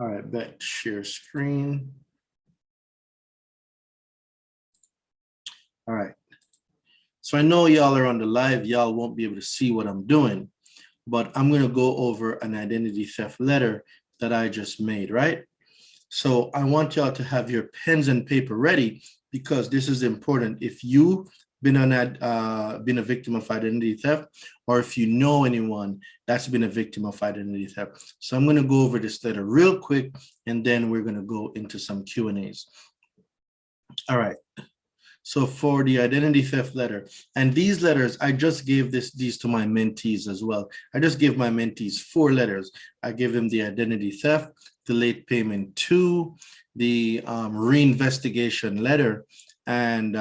All right, bet share screen. All right. So I know y'all are on the live, y'all won't be able to see what I'm doing, but I'm going to go over an identity theft letter that I just made, right? So I want y'all to have your pens and paper ready because this is important. If you've been a victim of identity theft, or if you know anyone that's been a victim of identity theft. So I'm going to go over this letter real quick, and then we're going to go into some Q&As. All right. So for the identity theft letter, and these letters, I just gave these to my mentees as well. I just gave my mentees 4 letters. I gave them the identity theft, the late payment 2, the reinvestigation letter, and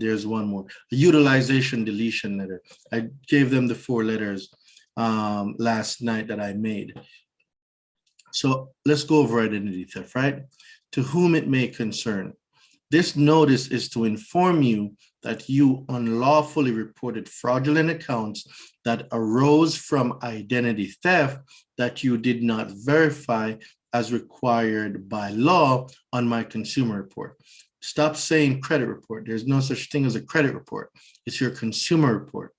there's one more, a utilization deletion letter. I gave them the 4 letters last night that I made. So let's go over identity theft, right? To whom it may concern. This notice is to inform you that you unlawfully reported fraudulent accounts that arose from identity theft that you did not verify as required by law on my consumer report. Stop saying credit report. There's no such thing as a credit report. It's your consumer report.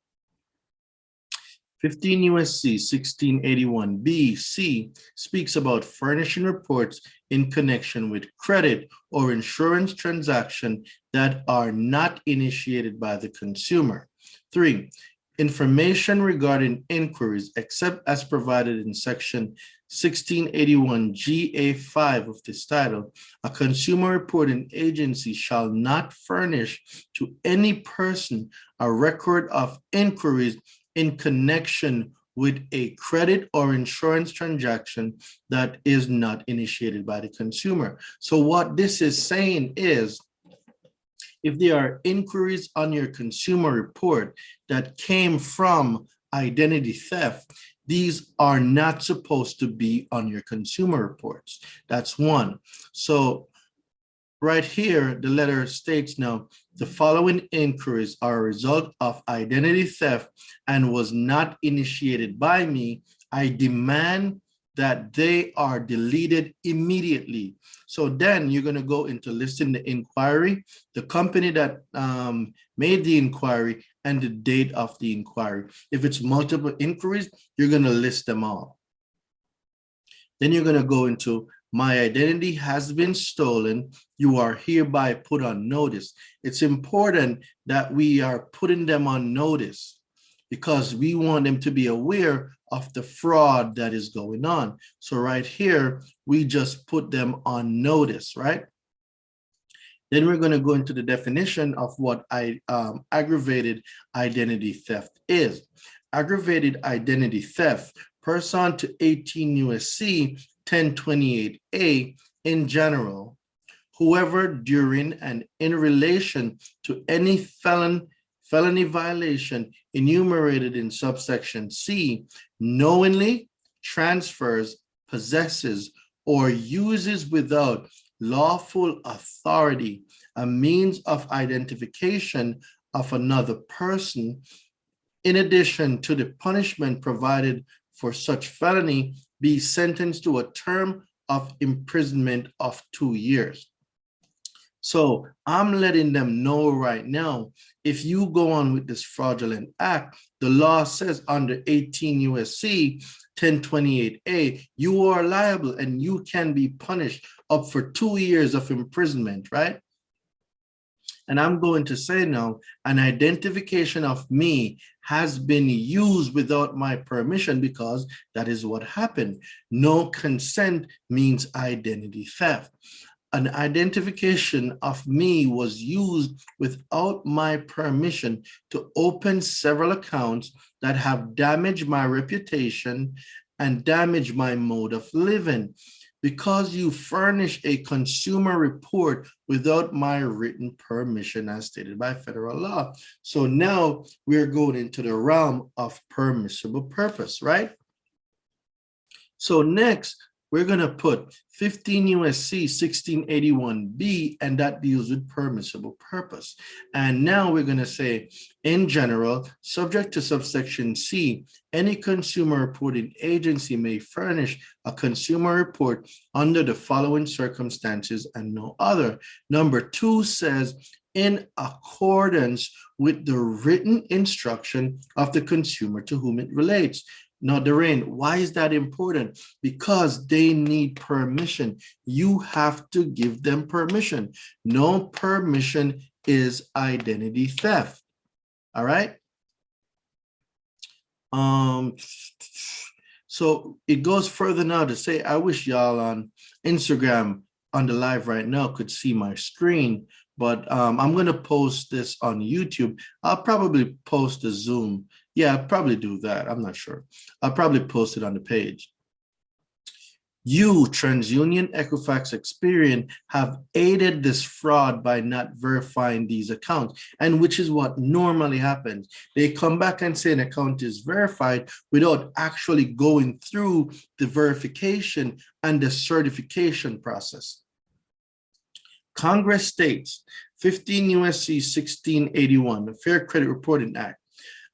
15 U.S.C. 1681 B.C. speaks about furnishing reports in connection with credit or insurance transactions that are not initiated by the consumer. 3. Information regarding inquiries, except as provided in section 1681 GA5 of this title, a consumer reporting agency shall not furnish to any person a record of inquiries in connection with a credit or insurance transaction that is not initiated by the consumer. So what this is saying is, if there are inquiries on your consumer report that came from identity theft, these are not supposed to be on your consumer reports. That's one. So right here, the letter states now, the following inquiries are a result of identity theft and was not initiated by me. I demand that they are deleted immediately. So then you're going to go into listing the inquiry, the company that made the inquiry, and the date of the inquiry. If it's multiple inquiries, you're going to list them all. Then you're going to go into my identity has been stolen. You are hereby put on notice. It's important that we are putting them on notice because we want them to be aware of the fraud that is going on. So right here, we just put them on notice, right? Then we're going to go into the definition of what aggravated identity theft is. Aggravated identity theft, person to 18 U.S.C. 1028A in general, whoever during and in relation to any felony violation enumerated in subsection C knowingly transfers, possesses, or uses without lawful authority a means of identification of another person, in addition to the punishment provided for such felony, be sentenced to a term of imprisonment of 2 years. So I'm letting them know right now, if you go on with this fraudulent act, the law says under 18 U.S.C. 1028A, you are liable and you can be punished up for 2 years of imprisonment, right? And I'm going to say now, an identification of me has been used without my permission because that is what happened. No consent means identity theft. An identification of me was used without my permission to open several accounts that have damaged my reputation and damaged my mode of living. Because you furnish a consumer report without my written permission as stated by federal law. So now we're going into the realm of permissible purpose, right? So next, we're going to put 15 USC 1681B, and that deals with permissible purpose. And now we're going to say, in general, subject to subsection C, any consumer reporting agency may furnish a consumer report under the following circumstances and no other. Number 2 says, in accordance with the written instruction of the consumer to whom it relates. Now, Doreen, why is that important? Because they need permission. You have to give them permission. No permission is identity theft. All right. So it goes further now to say, I wish y'all on Instagram on the live right now could see my screen, but I'm going to post this on YouTube. I'll probably post a Zoom. Yeah, I'll probably do that. I'm not sure. I'll probably post it on the page. You, TransUnion, Equifax, Experian, have aided this fraud by not verifying these accounts, and which is what normally happens. They come back and say an account is verified without actually going through the verification and the certification process. Congress states, 15 USC 1681, the Fair Credit Reporting Act,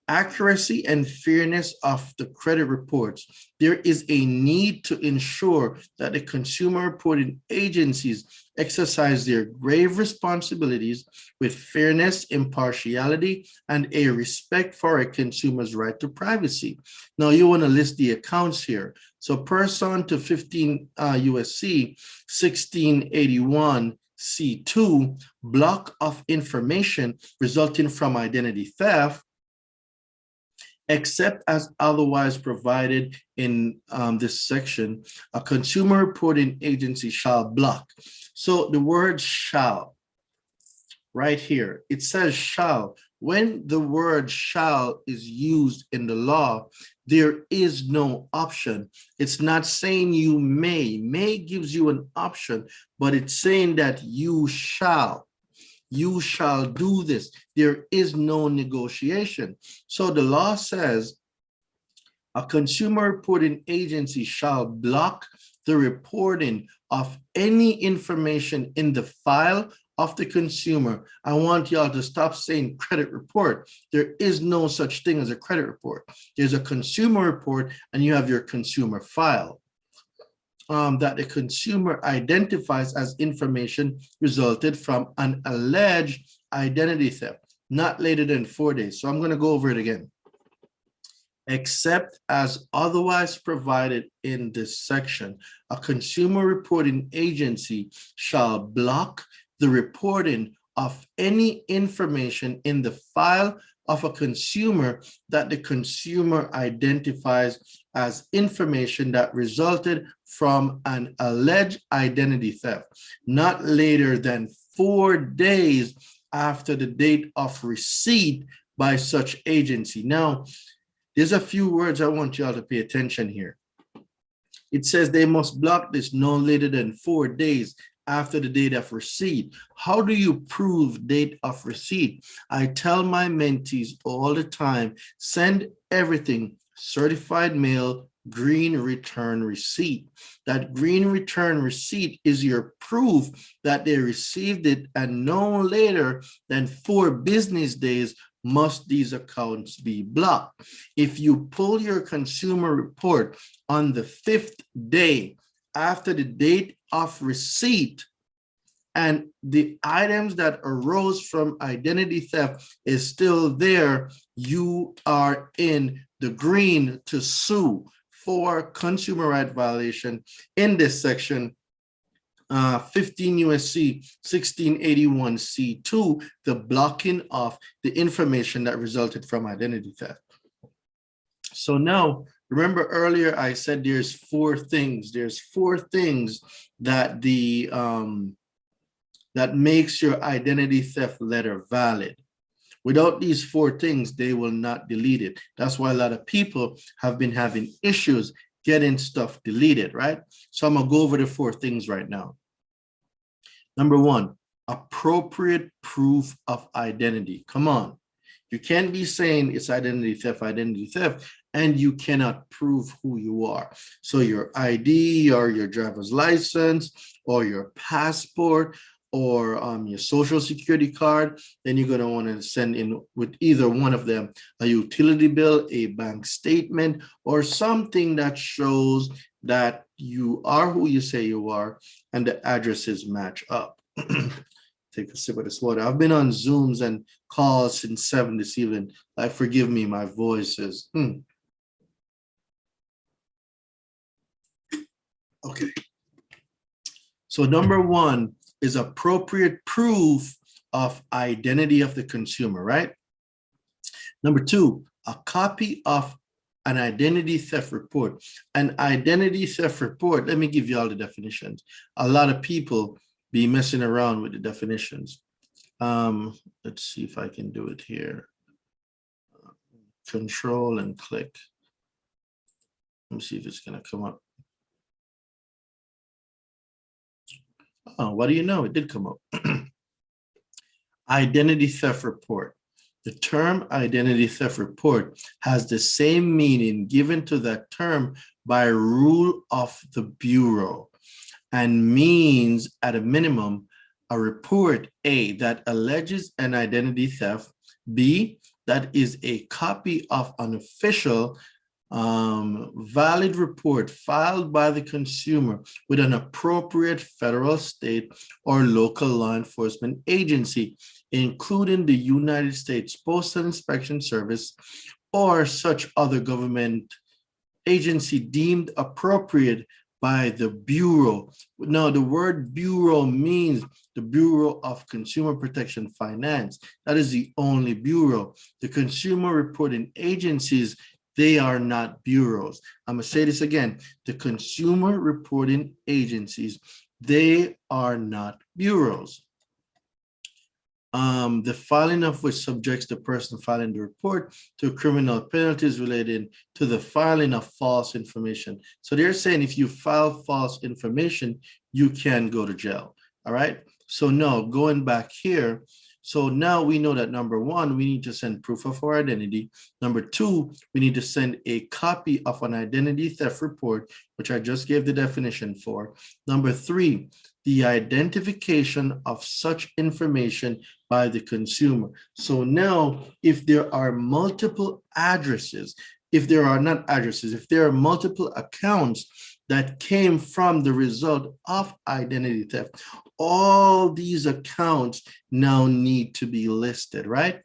accuracy and fairness of the credit reports. There is a need to ensure that the consumer reporting agencies exercise their grave responsibilities with fairness, impartiality, and a respect for a consumer's right to privacy. Now, you want to list the accounts here. So, person to 15 USC 1681 C2, block of information resulting from identity theft, except as otherwise provided in this section, a consumer reporting agency shall block. So the word shall, right here, it says shall. When the word shall is used in the law, there is no option. It's not saying you may. May gives you an option, but it's saying that you shall. You shall do this. There is no negotiation. So the law says a consumer reporting agency shall block the reporting of any information in the file of the consumer. I want y'all to stop saying credit report. There is no such thing as a credit report. There's a consumer report and you have your consumer file. That the consumer identifies as information resulted from an alleged identity theft, not later than 4 days. So I'm going to go over it again. Except as otherwise provided in this section, a consumer reporting agency shall block the reporting of any information in the file of a consumer that the consumer identifies as information that resulted from an alleged identity theft, not later than 4 days after the date of receipt by such agency. Now, there's a few words I want y'all to pay attention here. It says they must block this no later than 4 days after the date of receipt. How do you prove date of receipt? I tell my mentees all the time, send everything certified mail, green return receipt. That green return receipt is your proof that they received it, and no later than 4 business days must these accounts be blocked. If you pull your consumer report on the 5th day after the date of receipt, and the items that arose from identity theft is still there, you are in the green to sue for consumer right violation in this section, 15 USC 1681 C2, the blocking of the information that resulted from identity theft. So now, remember earlier I said there's 4 things. There's 4 things that the that makes your identity theft letter valid. Without these 4 things, they will not delete it. That's why a lot of people have been having issues getting stuff deleted, right? So I'm gonna go over the 4 things right now. Number 1, appropriate proof of identity. Come on. You can't be saying it's identity theft, and you cannot prove who you are. So your ID or your driver's license or your passport or your social security card, then you're going to want to send in with either one of them a utility bill, a bank statement, or something that shows that you are who you say you are and the addresses match up. Take a sip of this water. I've been on Zooms and calls since 7 this evening. Like, forgive me, my voice is. Okay. So number one is appropriate proof of identity of the consumer, right? Number two, a copy of an identity theft report. An identity theft report, let me give you all the definitions. A lot of people be messing around with the definitions. Let's see if I can do it here. Control and click. Let me see if it's going to come up. Oh, what do you know? It did come up. Identity theft report. The term identity theft report has the same meaning given to that term by rule of the Bureau and means, at a minimum, a report, A, that alleges an identity theft, B, that is a copy of an official valid report filed by the consumer with an appropriate federal, state, or local law enforcement agency, including the United States Postal Inspection Service or such other government agency deemed appropriate by the Bureau. Now, the word Bureau means the Bureau of Consumer Protection Finance. That is the only bureau. The consumer reporting agencies, they are not bureaus. I'm going to say this again. The consumer reporting agencies, they are not bureaus. The filing of which subjects the person filing the report to criminal penalties related to the filing of false information. So they're saying if you file false information, you can go to jail. All right. So now going back here, so now we know that number one, we need to send proof of our identity. Number two, we need to send a copy of an identity theft report, which I just gave the definition for. Number three, the identification of such information by the consumer. So now, if there are multiple addresses, if there are not addresses, if there are multiple accounts that came from the result of identity theft, all these accounts now need to be listed, right?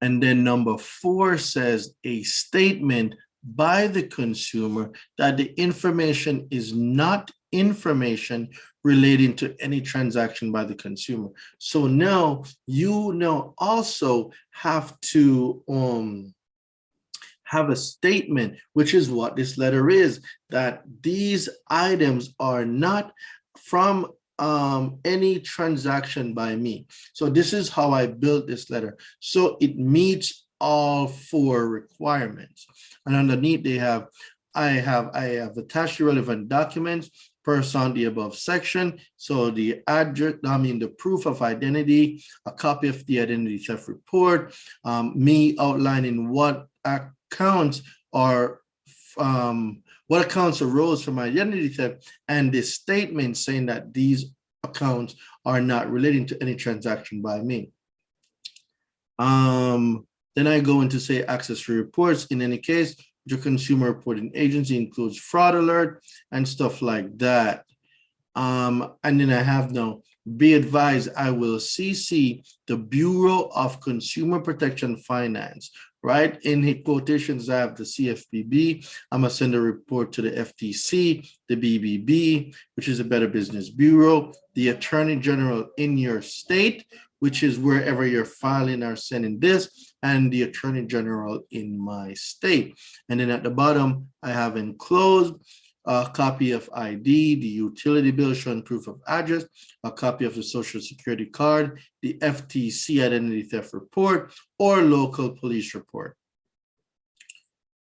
And then number four says a statement by the consumer that the information is not information relating to any transaction by the consumer. So now you now also have to have a statement, which is what this letter is, that these items are not from any transaction by me. So this is how I built this letter. So it meets all four requirements. And underneath they have, I have attached the relevant documents per on the above section. So the address, the proof of identity, a copy of the identity theft report, me outlining what accounts are what accounts arose from identity theft, and this statement saying that these accounts are not relating to any transaction by me. Then I go into say access to reports. In any case, your consumer reporting agency includes fraud alert and stuff like that. And then I have now, be advised, I will CC the Bureau of Consumer Protection Finance, right? In the quotations, I have the CFPB. I'm gonna send a report to the FTC, the BBB, which is a Better Business Bureau, the Attorney General in your state, which is wherever you're filing or sending this, and the Attorney General in my state. And then at the bottom, I have enclosed a copy of ID, the utility bill showing proof of address, a copy of the Social Security card, the FTC identity theft report, or local police report.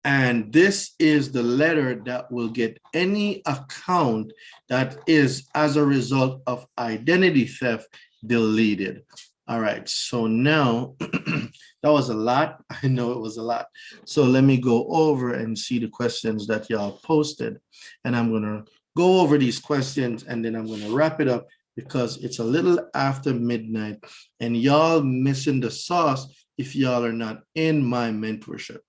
And this is the letter that will get any account that is as a result of identity theft deleted. All right, so now that was a lot. I know it was a lot. So let me go over and see the questions that y'all posted. And I'm gonna go over these questions and then I'm gonna wrap it up because it's a little after midnight and y'all missing the sauce if y'all are not in my mentorship.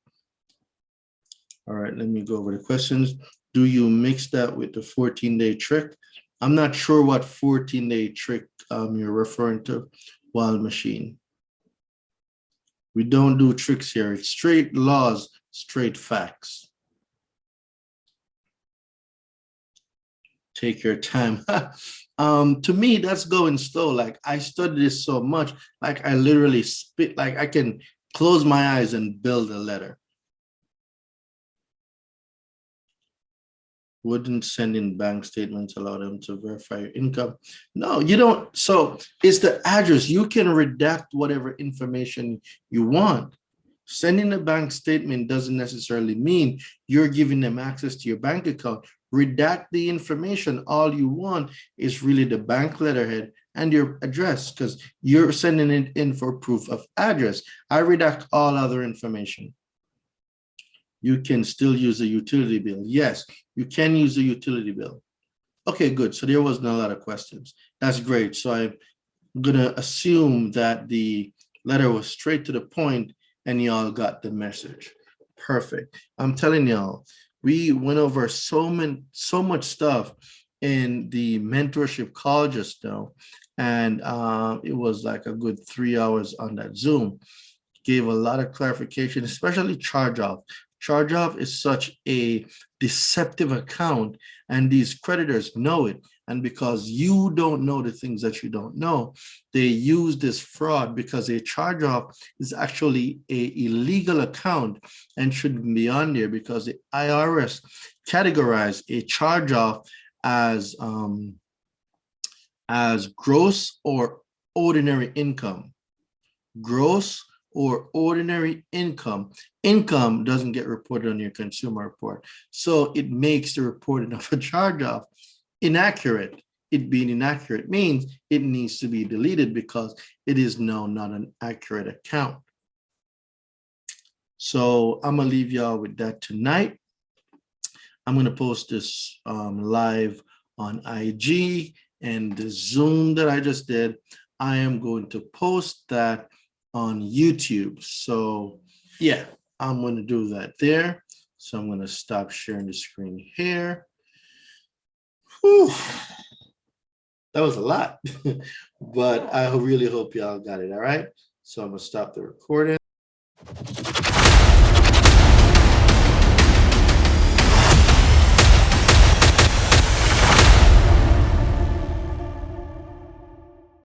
All right, let me go over the questions. Do you mix that with the 14-day trick? I'm not sure what 14-day trick you're referring to. Wild machine. We don't do tricks here. It's straight laws, straight facts. Take your time. To me, that's going slow. Like I studied this so much, like I literally spit, like I can close my eyes and build a letter. Wouldn't sending bank statements allow them to verify your income? No, you don't. So it's the address. You can redact whatever information you want. Sending a bank statement doesn't necessarily mean you're giving them access to your bank account. Redact the information. All you want is really the bank letterhead and your address because you're sending it in for proof of address. I redact all other information. You can still use a utility bill. Yes, you can use a utility bill. Okay, good. So there wasn't a lot of questions. That's great. So I'm gonna assume that the letter was straight to the point and y'all got the message. Perfect. I'm telling y'all, we went over so much stuff in the mentorship call just now. And it was like a good 3 hours on that Zoom. Gave a lot of clarification, especially charge off. Charge off is such a deceptive account, and these creditors know it. And because you don't know the things that you don't know, they use this fraud because a charge off is actually a illegal account and shouldn't be on there because the IRS categorized a charge off as gross or ordinary income. Gross or ordinary income. Income doesn't get reported on your consumer report. So it makes the reporting of a charge-off inaccurate. It being inaccurate means it needs to be deleted because it is now not an accurate account. So I'm gonna leave y'all with that tonight. I'm gonna post this live on IG and the Zoom that I just did. I am going to post that on YouTube. So yeah, I'm going to do that there. So I'm going to stop sharing the screen here. Whew. That was a lot, but I really hope y'all got it. All right. So I'm going to stop the recording.